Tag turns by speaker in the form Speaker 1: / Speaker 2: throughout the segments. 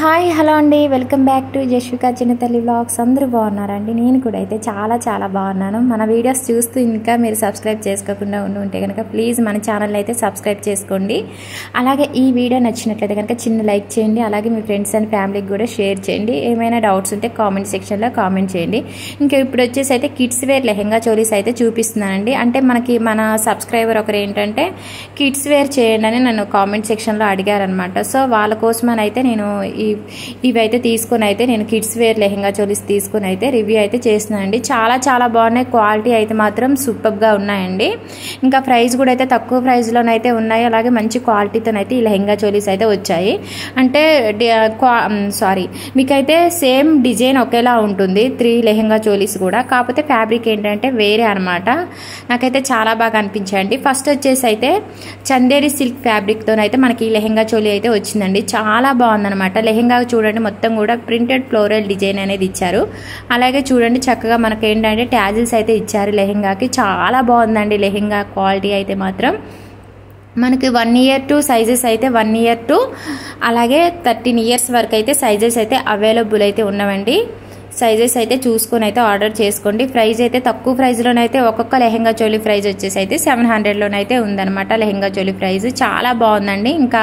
Speaker 1: Hi hello అండి, welcome back to Jashvika చిన్నతల్లి vlogs. అందరూ బాగున్నారండి? నేను కూడా అయితే చాలా చాలా బాగున్నాను. మన వీడియోస్ చూస్తూ ఇంకా మీరు సబ్స్క్రైబ్ చేసుకోకుండా ఉంటే కనుక ప్లీజ్ మన ఛానల్ అయితే సబ్స్క్రైబ్ చేసుకోండి. అలాగే ఈ వీడియో నచ్చినట్లయితే కనుక చిన్న లైక్ చేయండి. అలాగే మీ ఫ్రెండ్స్ అండ్ ఫ్యామిలీకి కూడా షేర్ చేయండి. ఏమైనా డౌట్స్ ఉంటే కామెంట్ సెక్షన్లో కామెంట్ చేయండి. ఇంకా ఇప్పుడు వచ్చేసి అయితే కిడ్స్ వేర్ లెహెంగా చోలీస్ అయితే చూపిస్తున్నానండి. అంటే మన సబ్స్క్రైబర్ ఒకరు ఏంటంటే కిడ్స్ వేర్ చేయండి అని నన్ను కామెంట్ సెక్షన్లో అడిగారనమాట. సో వాళ్ళ కోసమని అయితే నేను ఇవైతే తీసుకొని అయితే నేను కిడ్స్ వేర్ లెహెంగా చోలీస్ తీసుకొని అయితే రివ్యూ అయితే చేస్తున్నానండి. చాలా చాలా బాగున్నాయి. క్వాలిటీ అయితే మాత్రం సూపర్గా ఉన్నాయండి. ఇంకా ప్రైస్ కూడా అయితే తక్కువ ప్రైస్లోనైతే ఉన్నాయి. అలాగే మంచి క్వాలిటీతోనైతే ఈ లెహెంగా చోలీస్ అయితే వచ్చాయి. అంటే మీకైతే సేమ్ డిజైన్ ఒకేలా ఉంటుంది 3 లెహెంగా చోలీస్ కూడా. కాకపోతే ఫ్యాబ్రిక్ ఏంటంటే వేరే అనమాట. నాకైతే చాలా బాగా అనిపించాయండి. ఫస్ట్ వచ్చేసి అయితే చందేరి సిల్క్ ఫ్యాబ్రిక్తోనైతే మనకి ఈ లెహెంగా చోలీ అయితే వచ్చిందండి. చాలా బాగుందనమాట. లెహెంగా చూడండి మొత్తం కూడా ప్రింటెడ్ ఫ్లోరల్ డిజైన్ అనేది ఇచ్చారు. అలాగే చూడండి చక్కగా మనకి ఏంటంటే ట్యాజిల్స్ అయితే ఇచ్చారు లెహెంగాకి. చాలా బాగుందండి లెహెంగా క్వాలిటీ అయితే మాత్రం. మనకి 1 ఇయర్ టు సైజెస్ అయితే 1 ఇయర్ టు అలాగే 13 ఇయర్స్ వరకు అయితే సైజెస్ అయితే అవైలబుల్ అయితే ఉన్నవండి. సైజెస్ అయితే చూసుకొని అయితే ఆర్డర్ చేసుకోండి. ప్రైస్ అయితే తక్కువ ప్రైస్లోనైతే ఒక్కొక్క లెహెంగా చోలీ ప్రైస్ వచ్చేసి అయితే 700లోనైతే ఉందన్నమాట. లెహెంగా చోలీ ప్రైస్ చాలా బాగుందండి. ఇంకా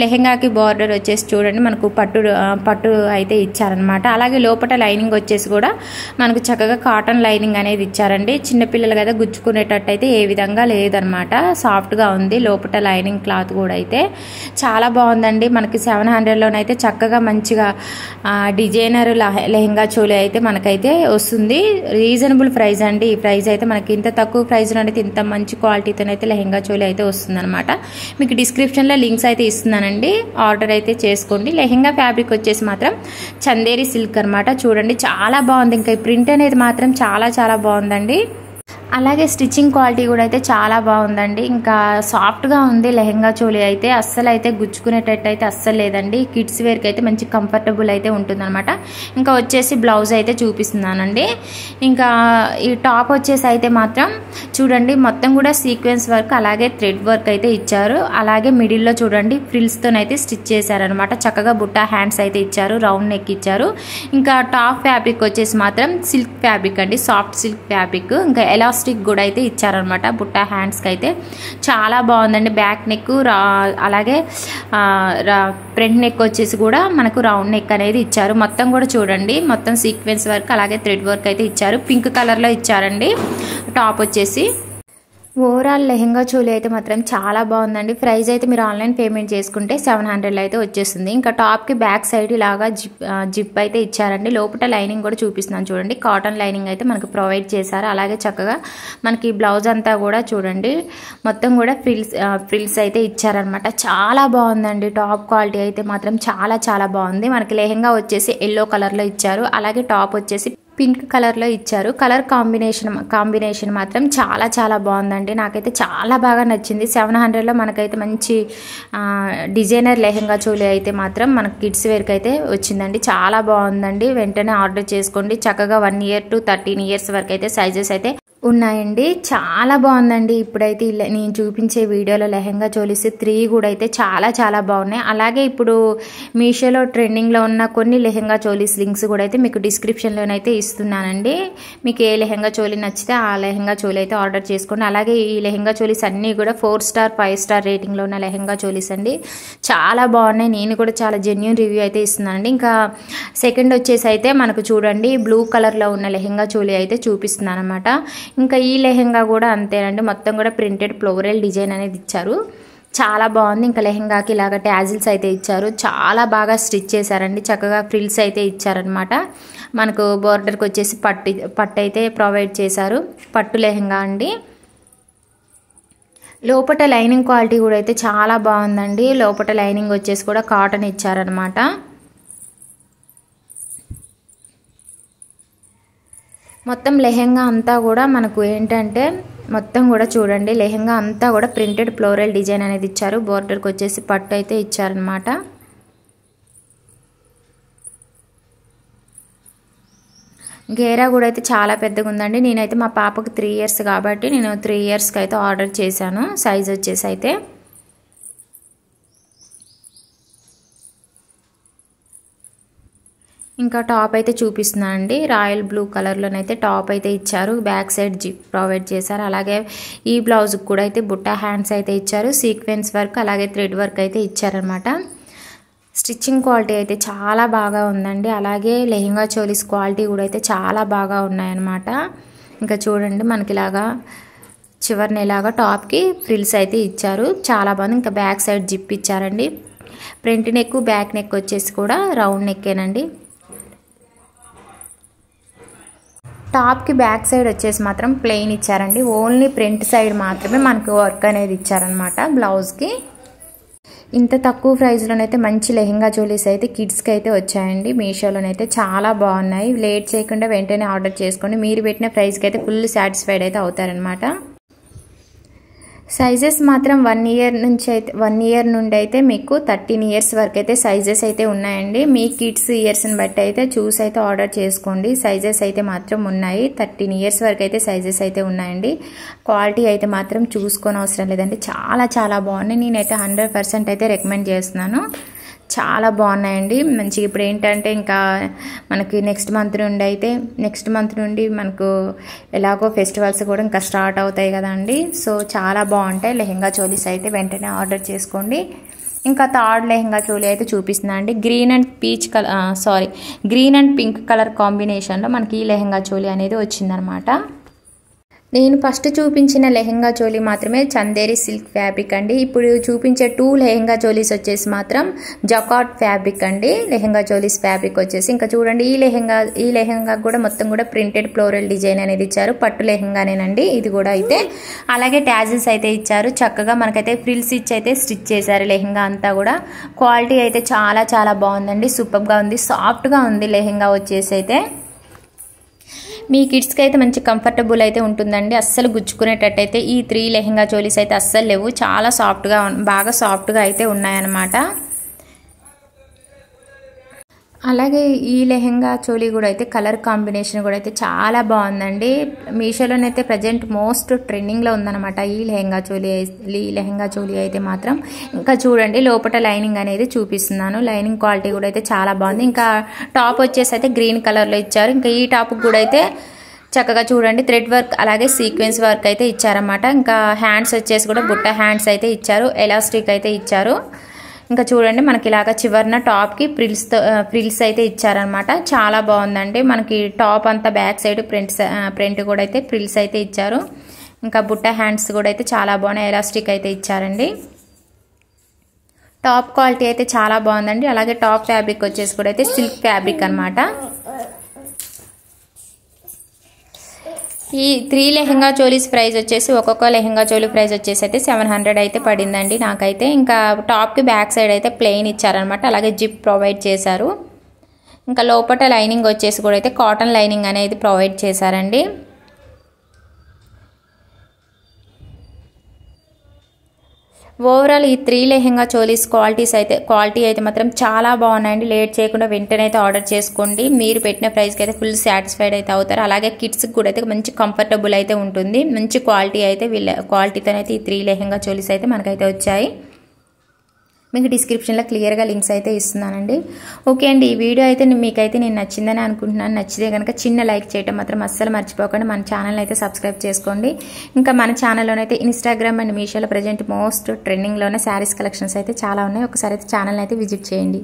Speaker 1: లెహెంగాకి బార్డర్ వచ్చేసి చూడండి మనకు పట్టు అయితే ఇచ్చారనమాట. అలాగే లోపల లైనింగ్ వచ్చేసి కూడా మనకు చక్కగా కాటన్ లైనింగ్ అనేది ఇచ్చారండి. చిన్నపిల్లలు కదా గుచ్చుకునేటట్టు అయితే ఏ విధంగా లేదనమాట. సాఫ్ట్గా ఉంది. లోపల లైనింగ్ క్లాత్ కూడా అయితే చాలా బాగుందండి. మనకి 700లోనైతే చక్కగా మంచిగా డిజైనర్ లెహెంగా చోలీ అయితే మనకైతే వస్తుంది. రీజనబుల్ ప్రైస్ అండి. ఈ ప్రైస్ అయితే మనకి ఇంత తక్కువ ప్రైస్లో అయితే ఇంత మంచి క్వాలిటీతోనైతే లెహెంగా చోలీ అయితే వస్తుంది అనమాట. మీకు డిస్క్రిప్షన్లో లింక్స్ అయితే ఇస్తున్నానండి. ఆర్డర్ అయితే చేసుకోండి. లెహెంగా ఫ్యాబ్రిక్ వచ్చేసి మాత్రం చందేరి సిల్క్ అనమాట. చూడండి చాలా బాగుంది. ఇంకా ఈ ప్రింట్ అనేది మాత్రం చాలా చాలా బాగుందండి. అలాగే స్టిచ్చింగ్ క్వాలిటీ కూడా అయితే చాలా బాగుందండి. ఇంకా సాఫ్ట్గా ఉంది లెహెంగా చోలీ అయితే. అస్సలు అయితే గుచ్చుకునేటట్టు అయితే అస్సలు లేదండి. కిడ్స్ వేర్కి అయితే మంచి కంఫర్టబుల్ అయితే ఉంటుందన్నమాట. ఇంకా వచ్చేసి బ్లౌజ్ అయితే చూపిస్తున్నానండి. ఇంకా ఈ టాప్ వచ్చేసి అయితే మాత్రం చూడండి మొత్తం కూడా సీక్వెన్స్ వర్క్ అలాగే థ్రెడ్ వర్క్ అయితే ఇచ్చారు. అలాగే మిడిల్లో చూడండి ఫ్రిల్స్తోనైతే స్టిచ్ చేశారనమాట. చక్కగా బుట్టా హ్యాండ్స్ అయితే ఇచ్చారు. రౌండ్ నెక్ ఇచ్చారు. ఇంకా టాప్ ఫ్యాబ్రిక్ వచ్చేసి మాత్రం సిల్క్ ఫ్యాబ్రిక్ అండి. Soft silk fabric. ఇంకా ఎలాస్టిక్ కూడా అయితే ఇచ్చారనమాట బుట్టా హ్యాండ్స్కి అయితే. చాలా బాగుందండి. బ్యాక్ నెక్ అలాగే ఫ్రంట్ నెక్ వచ్చేసి కూడా మనకు రౌండ్ నెక్ అనేది ఇచ్చారు. మొత్తం కూడా చూడండి మొత్తం సీక్వెన్స్ వర్క్ అలాగే థ్రెడ్ వర్క్ అయితే ఇచ్చారు. పింక్ కలర్లో ఇచ్చారండి టాప్ వచ్చేసి. ఓవరాల్ లెహెంగా చోలీ అయితే మాత్రం చాలా బాగుందండి. ప్రైస్ అయితే మీరు ఆన్లైన్ పేమెంట్ చేసుకుంటే 700లో అయితే వచ్చేస్తుంది. ఇంకా టాప్కి బ్యాక్ సైడ్ ఇలాగా జిప్ అయితే ఇచ్చారండి. లోపల లైనింగ్ కూడా చూపిస్తున్నాను చూడండి. కాటన్ లైనింగ్ అయితే మనకు ప్రొవైడ్ చేశారు. అలాగే చక్కగా మనకి బ్లౌజ్ అంతా కూడా చూడండి మొత్తం కూడా ఫ్రిల్స్ అయితే ఇచ్చారనమాట. చాలా బాగుందండి. టాప్ క్వాలిటీ అయితే మాత్రం చాలా చాలా బాగుంది. మనకి లెహెంగా వచ్చేసి ఎల్లో కలర్లో ఇచ్చారు. అలాగే టాప్ వచ్చేసి పింక్ కలర్లో ఇచ్చారు. కలర్ కాంబినేషన్ మాత్రం చాలా చాలా బాగుందండి. నాకైతే చాలా బాగా నచ్చింది. 700లో మనకైతే మంచి డిజైనర్ లెహెంగా చోలీ అయితే మాత్రం మనకి కిడ్స్ వేర్కి అయితే వచ్చిందండి. చాలా బాగుందండి. వెంటనే ఆర్డర్ చేసుకోండి. చక్కగా 1 ఇయర్ టు 13 ఇయర్స్ వరకు అయితే సైజెస్ అయితే ఉన్నాయండి. చాలా బాగుందండి. ఇప్పుడైతే నేను చూపించే వీడియోలో లెహెంగా చోలీస్ 3 కూడా అయితే చాలా చాలా బాగున్నాయి. అలాగే ఇప్పుడు మీషోలో ట్రెండింగ్లో ఉన్న కొన్ని లెహెంగా చోలీస్ లింక్స్ కూడా అయితే మీకు డిస్క్రిప్షన్లోనైతే ఇస్తున్నానండి. మీకు ఏ లెహెంగా చోలీ నచ్చితే ఆ లెహెంగా చోలీ అయితే ఆర్డర్ చేసుకోండి. అలాగే ఈ లెహెంగా చోలీస్ అన్నీ కూడా 4 స్టార్ 5 స్టార్ రేటింగ్లో ఉన్న లెహెంగా చోలీస్ అండి. చాలా బాగున్నాయి. నేను కూడా చాలా జెన్యూన్ రివ్యూ అయితే ఇస్తున్నానండి. ఇంకా సెకండ్ వచ్చేసి అయితే మనకు చూడండి బ్లూ కలర్లో ఉన్న లెహెంగా చోలీ అయితే చూపిస్తున్నాను అనమాట. ఇంకా ఈ లెహెంగా కూడా అంతేనండి. మొత్తం కూడా ప్రింటెడ్ ఫ్లోరల్ డిజైన్ అనేది ఇచ్చారు. చాలా బాగుంది. ఇంకా లెహెంగాకి ఇలాగ ట్యాజిల్స్ అయితే ఇచ్చారు. చాలా బాగా స్టిచ్ చేశారండి. చక్కగా ఫ్రిల్స్ అయితే ఇచ్చారనమాట. మనకు బోర్డర్కి వచ్చేసి పట్టు అయితే ప్రొవైడ్ చేశారు. పట్టు లెహెంగా అండి. లోపల లైనింగ్ క్వాలిటీ కూడా అయితే చాలా బాగుందండి. లోపల లైనింగ్ వచ్చేసి కూడా కాటన్ ఇచ్చారనమాట. మొత్తం లెహెంగా అంతా కూడా మనకు ఏంటంటే మొత్తం కూడా చూడండి లెహెంగా అంతా కూడా ప్రింటెడ్ ఫ్లోరల్ డిజైన్ అనేది ఇచ్చారు. బోర్డర్కి వచ్చేసి పట్టు అయితే ఇచ్చారనమాట. గేరా కూడా అయితే చాలా పెద్దగా ఉందండి. నేనైతే మా పాపకు 3 ఇయర్స్ కాబట్టి నేను 3 ఇయర్స్కి అయితే ఆర్డర్ చేశాను. సైజ్ వచ్చేసి అయితే ఇంకా టాప్ అయితే చూపిస్తున్నా అండి. రాయల్ బ్లూ కలర్లోనైతే టాప్ అయితే ఇచ్చారు. బ్యాక్ సైడ్ జిప్ ప్రొవైడ్ చేశారు. అలాగే ఈ బ్లౌజ్కి కూడా అయితే బుట్టా హ్యాండ్స్ అయితే ఇచ్చారు. సీక్వెన్స్ వర్క్ అలాగే థ్రెడ్ వర్క్ అయితే ఇచ్చారనమాట. స్టిచ్చింగ్ క్వాలిటీ అయితే చాలా బాగా ఉందండి. అలాగే లెహంగా చోలీస్ క్వాలిటీ కూడా అయితే చాలా బాగా ఉన్నాయన్నమాట. ఇంకా చూడండి మనకి ఇలాగా చివరిని ఇలాగా టాప్కి ఫ్రిల్స్ అయితే ఇచ్చారు. చాలా బాగుంది. ఇంకా బ్యాక్ సైడ్ జిప్ ఇచ్చారండి. ఫ్రంట్ నెక్ బ్యాక్ నెక్ వచ్చేసి కూడా రౌండ్ నెక్కేనండి. టాప్కి బ్యాక్ సైడ్ వచ్చేసి మాత్రం ప్లెయిన్ ఇచ్చారండి. ఓన్లీ ఫ్రంట్ సైడ్ మాత్రమే మనకు వర్క్ అనేది ఇచ్చారనమాట బ్లౌజ్కి. ఇంత తక్కువ ప్రైస్లోనైతే మంచి లెహంగా చోలీస్ అయితే కిడ్స్కి అయితే వచ్చాయండి. మీషోలోనైతే చాలా బాగున్నాయి. లేట్ చేయకుండా వెంటనే ఆర్డర్ చేసుకోండి. మీరు పెట్టిన ప్రైస్కి అయితే ఫుల్ సాటిస్ఫైడ్ అయితే అవుతారనమాట. సైజెస్ మాత్రం 1 ఇయర్ నుండి అయితే మీకు 13 ఇయర్స్ వరకు అయితే సైజెస్ అయితే ఉన్నాయండి. మీ కిడ్స్ ఇయర్స్ని బట్టి అయితే చూసి అయితే ఆర్డర్ చేసుకోండి. సైజెస్ అయితే మాత్రం ఉన్నాయి. 13 ఇయర్స్ వరకు అయితే సైజెస్ అయితే ఉన్నాయండి. క్వాలిటీ అయితే మాత్రం చూసుకొని అవసరం లేదండి. చాలా చాలా బాగున్నాయి. నేనైతే 100% అయితే రికమెండ్ చేస్తున్నాను. చాలా బాగున్నాయండి. మంచిగా ఇప్పుడు ఏంటంటే ఇంకా మనకి నెక్స్ట్ మంత్ నుండి మనకు ఎలాగో ఫెస్టివల్స్ కూడా ఇంకా స్టార్ట్ అవుతాయి కదండి. సో చాలా బాగుంటాయి లెహంగా చోలీస్ అయితే వెంటనే ఆర్డర్ చేసుకోండి. ఇంకా థర్డ్ లెహంగా చోలీ అయితే చూపిస్తున్నా అండి. గ్రీన్ అండ్ పింక్ కలర్ కాంబినేషన్లో మనకి ఈ లెహంగా చోలీ అనేది వచ్చిందనమాట. నేను ఫస్ట్ చూపించిన లెహంగా చోలీ మాత్రమే చందేరి సిల్క్ ఫ్యాబ్రిక్ అండి. ఇప్పుడు చూపించే 2 లెహంగా చోలీస్ వచ్చేసి మాత్రం జకాట్ ఫ్యాబ్రిక్ అండి. లెహంగా చోలీస్ ఫ్యాబ్రిక్ వచ్చేసి ఇంకా చూడండి ఈ లెహంగా కూడా మొత్తం కూడా ప్రింటెడ్ ఫ్లోరల్ డిజైన్ అనేది ఇచ్చారు. పట్టు లెహంగానేనండి ఇది కూడా అయితే. అలాగే ట్యాజిల్స్ అయితే ఇచ్చారు. చక్కగా మనకైతే ఫ్రిల్స్ ఇచ్చి అయితే స్టిచ్ చేశారు లెహంగా అంతా కూడా. క్వాలిటీ అయితే చాలా చాలా బాగుందండి. సూపర్గా ఉంది. సాఫ్ట్గా ఉంది లెహంగా వచ్చేసి అయితే. మీ కిడ్స్కి అయితే మంచి కంఫర్టబుల్ అయితే ఉంటుందండి. అస్సలు గుచ్చుకునేటట్టయితే ఈ 3 లెహంగా చోలీస్ అయితే అస్సలు లేవు. చాలా బాగా సాఫ్ట్గా అయితే ఉన్నాయన్నమాట. అలాగే ఈ లెహంగా చోలీ కూడా అయితే కలర్ కాంబినేషన్ కూడా అయితే చాలా బాగుందండి. మీషోలోనైతే ప్రజెంట్ మోస్ట్ ట్రెండింగ్లో ఉందన్నమాట ఈ లెహంగా చోలీ అయితే మాత్రం. ఇంకా చూడండి లోపల లైనింగ్ అనేది చూపిస్తున్నాను. లైనింగ్ క్వాలిటీ కూడా అయితే చాలా బాగుంది. ఇంకా టాప్ వచ్చేసి అయితే గ్రీన్ కలర్లో ఇచ్చారు. ఇంకా ఈ టాప్ కూడా అయితే చక్కగా చూడండి థ్రెడ్ వర్క్ అలాగే సీక్వెన్స్ వర్క్ అయితే ఇచ్చారన్నమాట. ఇంకా హ్యాండ్స్ వచ్చేసి కూడా బుట్ట హ్యాండ్స్ అయితే ఇచ్చారు. ఎలాస్టిక్ అయితే ఇచ్చారు. ఇంకా చూడండి మనకి ఇలాగ చివరిన టాప్కి ఫ్రిల్స్ అయితే ఇచ్చారనమాట. చాలా బాగుందండి. మనకి టాప్ అంతా బ్యాక్ సైడ్ ఫ్రంట్ కూడా అయితే ఫ్రిల్స్ అయితే ఇచ్చారు. ఇంకా బుట్ట హ్యాండ్స్ కూడా అయితే చాలా బాగున్నాయి. ఎలాస్టిక్ అయితే ఇచ్చారండి. టాప్ క్వాలిటీ అయితే చాలా బాగుందండి. అలాగే టాప్ ఫ్యాబ్రిక్ వచ్చేసి కూడా అయితే సిల్క్ ఫ్యాబ్రిక్ అనమాట. ఈ 3 లెహంగా చోలీస్ ప్రైస్ వచ్చేసి ఒక్కొక్క లెహంగా చోలీ ప్రైస్ వచ్చేసి అయితే 700 అయితే పడిందండి నాకైతే. ఇంకా టాప్కి బ్యాక్ సైడ్ అయితే ప్లెయిన్ ఇచ్చారనమాట. అలాగే జిప్ ప్రొవైడ్ చేశారు. ఇంకా లోపల లైనింగ్ వచ్చేసి కూడా అయితే కాటన్ లైనింగ్ అనేది ప్రొవైడ్ చేశారండి. ఓవరాల్ ఈ 3 లెహంగా చోలీస్ క్వాలిటీ అయితే మాత్రం చాలా బాగున్నాయండి. లేట్ చేయకుండా వెంటనే అయితే ఆర్డర్ చేసుకోండి. మీరు పెట్టిన ప్రైస్కి అయితే ఫుల్ సాటిస్ఫైడ్ అయితే అవుతారు. అలాగే కిడ్స్కి కూడా అయితే మంచి కంఫర్టబుల్ అయితే ఉంటుంది. మంచి క్వాలిటీతోనైతే ఈ 3 లెహంగా చోలీస్ అయితే మనకైతే వచ్చాయి. మీకు డిస్క్రిప్షన్లో క్లియర్గా లింక్స్ అయితే ఇస్తున్నానండి. ఓకే అండి. ఈ వీడియో అయితే మీకైతే నేను నచ్చిందని అనుకుంటున్నాను. నచ్చితే కనుక చిన్న లైక్ చేయడం మాత్రం అస్సలు మర్చిపోకండి. మన ఛానల్ అయితే సబ్స్క్రైబ్ చేసుకోండి. ఇంకా మన ఛానల్లోనైతే ఇన్స్టాగ్రామ్ అండ్ మీషోలో ప్రజెంట్ మోస్ట్ ట్రెండింగ్లోనే శారీస్ కలెక్షన్స్ అయితే చాలా ఉన్నాయి. ఒకసారి అయితే ఛానల్ అయితే విజిట్ చేయండి.